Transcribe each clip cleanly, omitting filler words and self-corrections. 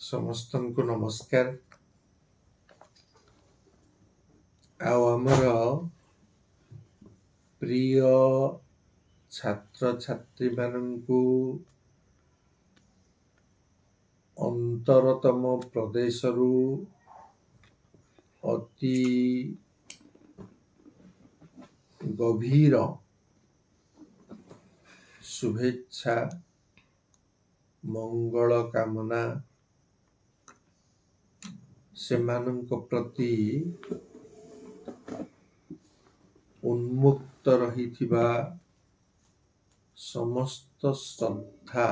ସମସ୍ତଙ୍କୁ ନମସ୍କାର। ଆଉ ଆମର ପ୍ରିୟ ଛାତ୍ରଛାତ୍ରୀମାନଙ୍କୁ ଅନ୍ତରତମ ପ୍ରଦେଶରୁ ଅତି ଗଭୀର शुभेच्छा मंगल कामना सेमानंक प्रति उन्मुक्त रहिथिबा समस्त श्रद्धा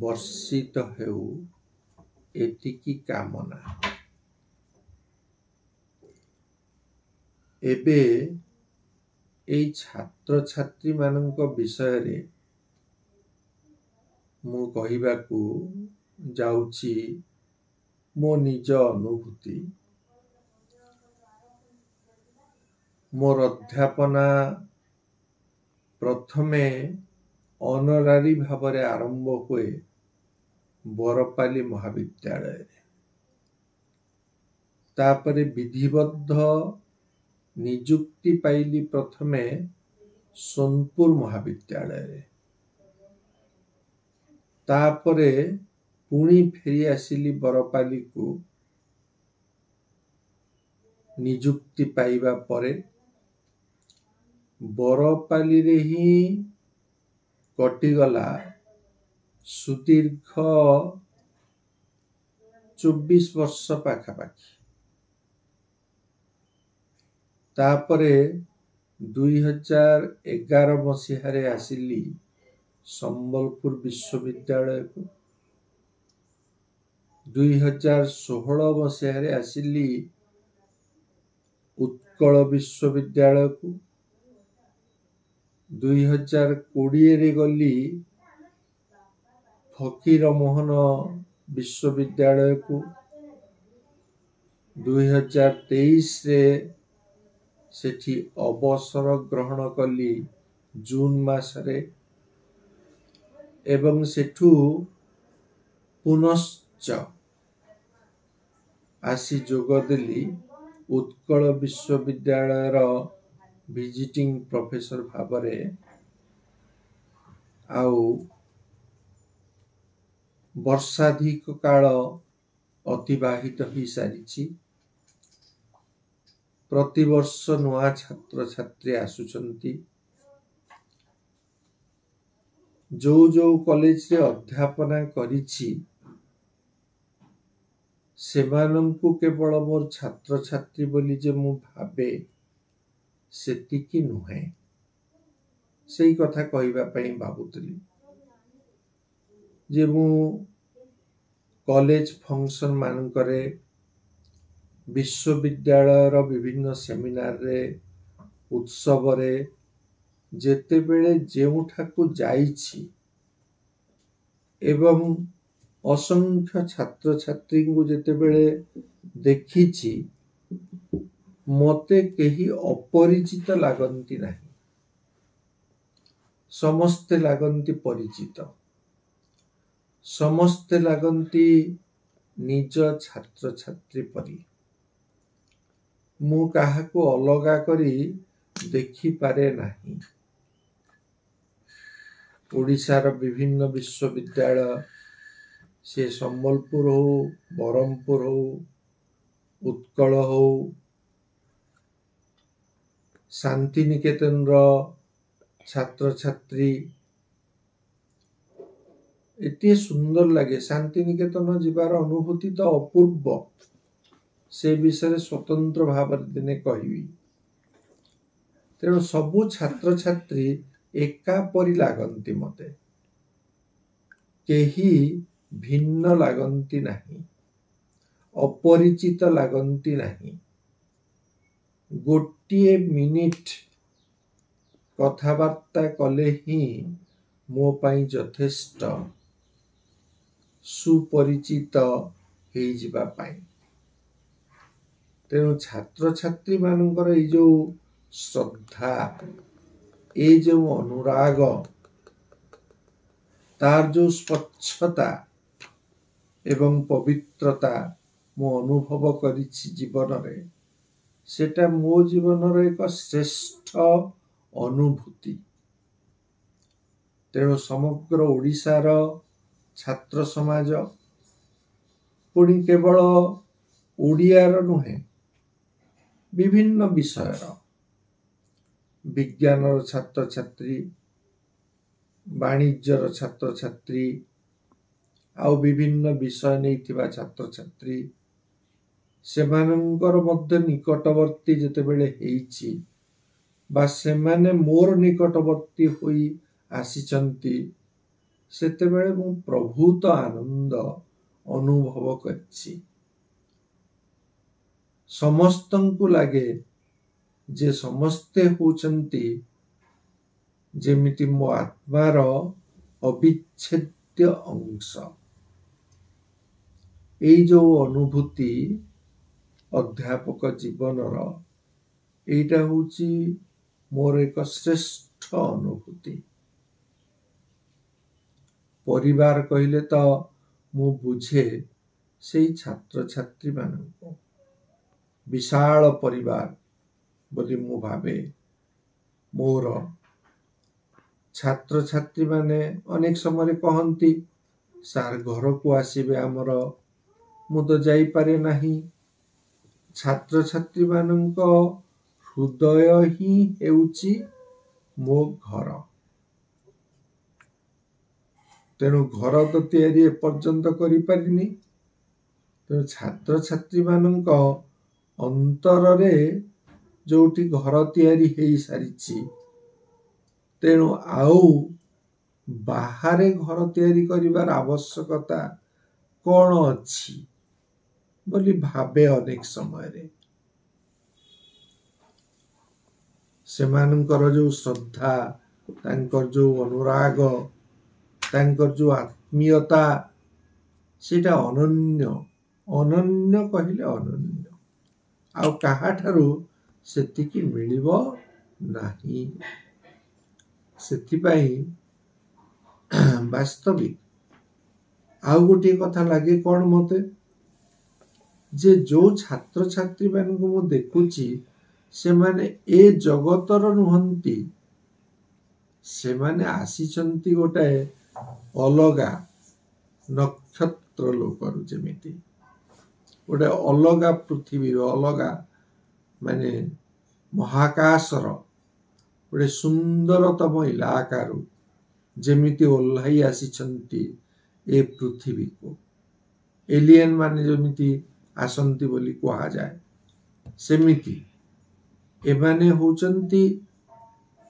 वर्षित हेउ एतिकी कामना। एबे एई छात्र छात्री मानक विषय रे मु कहिबाकू जाउची मो निज अनुभूति। मोर अध्यापना प्रथमे ऑनरारी भावरे आरंभ हुए बरपाली महाविद्यालय रे, तापरे विधिबद्ध निजुक्ति पाइली प्रथमे सोनपुर महाविद्यालय रे, तापरे पुणी फेरी आसिली बरपाली को निजुक्ति पाइबा परे बरपाली रे ही कटिगला सुदीर्घ 24 वर्ष पाखापाखि। तापरे 2011 मसीहारे आसिली संबलपुर विश्वविद्यालय को, 2016 मसीहारे आसिली उत्कल विश्वविद्यालय को, 2020 रे गली फकीर मोहन विश्वविद्यालय को, 2023 रे सेठी अवसर ग्रहण कली जून मासरे, एवं सेठू पुनश्च आसी जोगदेली उत्कल विश्वविद्यालय रो विजिटिंग प्रोफेसर भावरे। आउ वर्षाधिक काल अतिबाहित ही सारिछि। प्रतिवर्ष नुआ छात्र छात्री आसुचंती। जो जो कॉलेज रे अध्यापना करिछि सेमानंकु केवल मोर छात्र छात्री बोली जे मु भाबे सेतिकी नुहे। सेई कथा कहिबा पई भाबुतली जे मु कॉलेज फंक्शन मान करे, विश्वविद्यालय रो विभिन्न सेमिनार रे उत्सव रे जेते बेले जेउठाकू जाइछि एवं असंख्य छात्र छात्री को जेते बेले देखिछि मते केही अपरिचित लागंती नाही, समस्ते लागंती परिचित, समस्ते लागंती निज छात्र छात्री परी। मु काहाको अलगा करी देखि पारे नाही। ओडिशार विभिन्न विश्वविद्यालय से संबलपुर हो, बरहमपुर हो, उत्कल हो, शांति निकेतन रो छात्र छात्री एते सुंदर लगे। शांति निकेतन जीवार अनुभूति तो अपूर्व, से विषय स्वतंत्र भाव दिने कहिबी। तेणु सबु छात्र छात्री एका परी लागंती मते, केही भिन्न लागंती नाही, अपरिचित लागंती नाही। गोटिए मिनिट कथावार्ता कले ही मो पाई यथेष्ट सुपरिचित हेई जिबा पाई। तेणु छात्र छात्री मानकर ए जो श्रद्धा, ए जो अनुराग, तार जो स्वच्छता, एवं पवित्रता मु अनुभव करिछि जीवनरे सेटा मो जीवनर एक श्रेष्ठ अनुभूति। तेणु समग्र ओडिशार छात्र समाज पुणी केवल ओडियार नुहे विभिन्न विषयर विज्ञानर छात्र छात्री वाणिज्यर छात्र छात्री आउ विभिन्न विषय नहीं छात्र छात्री सेमानंकर मध्य निकटवर्ती जेतेबेले हेइछि बा सेमाने मोर निकटवर्ती होई आसीचंती सेतेबेले मु प्रभूत आनंद अनुभव करछि। समस्तंकु लागे जे समस्ते होचंती जेमिति मो आत्मार अविच्छेद्य अंश। एई जो अनुभूति अध्यापक जीवनर एटा होची मोर एक श्रेष्ठ अनुभूति। परिवार कहिले तो मु बुझे से छात्र छात्री मानक विशाल परिवार बोली मु भावे। मोर छात्र छात्री माने अनेक समय कहती सार घर को आसीबे आमर मु तो जाई पारे नहीं। छात्र छात्री मानक हृदय ही हेउची मो घर। तेणु घर तो तैयारी एपर्यंत करि पारिनी। तेणु छात्र छात्री मानक अंतर रे जोटी घर तैयारी हेई सारिची तेणु आउ बाहरे घर तैयारी करिवार आवश्यकता कौन अछि बोली भाबे। अनेक समय रे सेमानकर जो श्रद्धा तांकर जो अनुराग तांकर जो आत्मीयता सेटा अनन्य अनन्य कहिले अनन्य आउ काहाठारु सेतिकी मिलिबो नाही। सेतिपाई वास्तविक आउ गोटे कथा लगे कौन मते जे जो छात्र छात्री मान को मु देखुची से माने ए जगतर नुहंती से माने आसीचंती गोटे अलगा नक्षत्र लोकर जेमिति गोटे अलगा पृथ्वी अलगा माने महाकाशर गोटे सुंदरतम इलाकारु जेमिति ओल्हाई आसीचंती ए पृथ्वी को एलियन माने जेमिति आसंती बोली कहा जाए सेमिति एमाने होचंती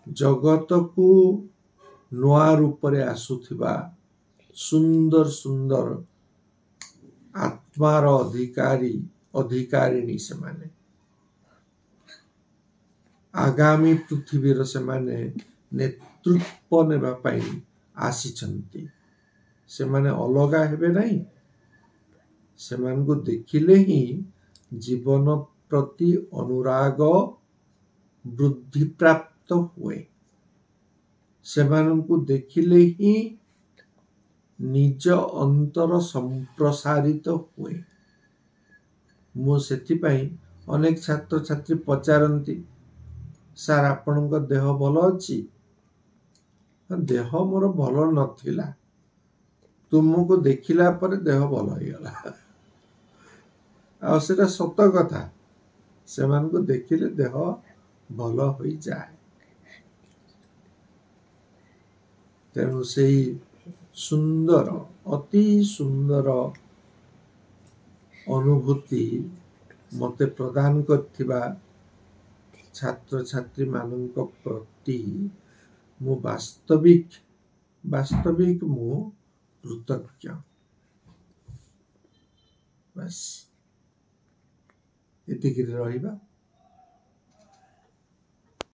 जगत को नवा रूप रे आसुथिबा सुंदर सुंदर आत्मार अधिकारी अधिकारिणी से माने आगामी पृथ्वीर से माने नेतृत्व नेबा पाई आसीचंती। से माने अलगा हेबे नहीं। से मान को देखिले ही जीवन प्रति अनुराग वृद्धि प्राप्त हुए। से मान को देखिले ही निज अंतर संप्रसारित हुए। मु सेति पाई अनेक छात्र छात्री पचारंती सार आपन को देह भलो अछि। देह मोर भलो नथिला तुमको देखिला पर देह भलो हो गला। आ सेटा सत कथा से मान को देखिले देह भलो होई जाए। तेणु से सुंदर अति सुंदर अनुभूति मते प्रदान करथिबा छात्र छात्री मानक प्रति मु वास्तविक मु कृतज्ञ। बस एतिक रहिबा।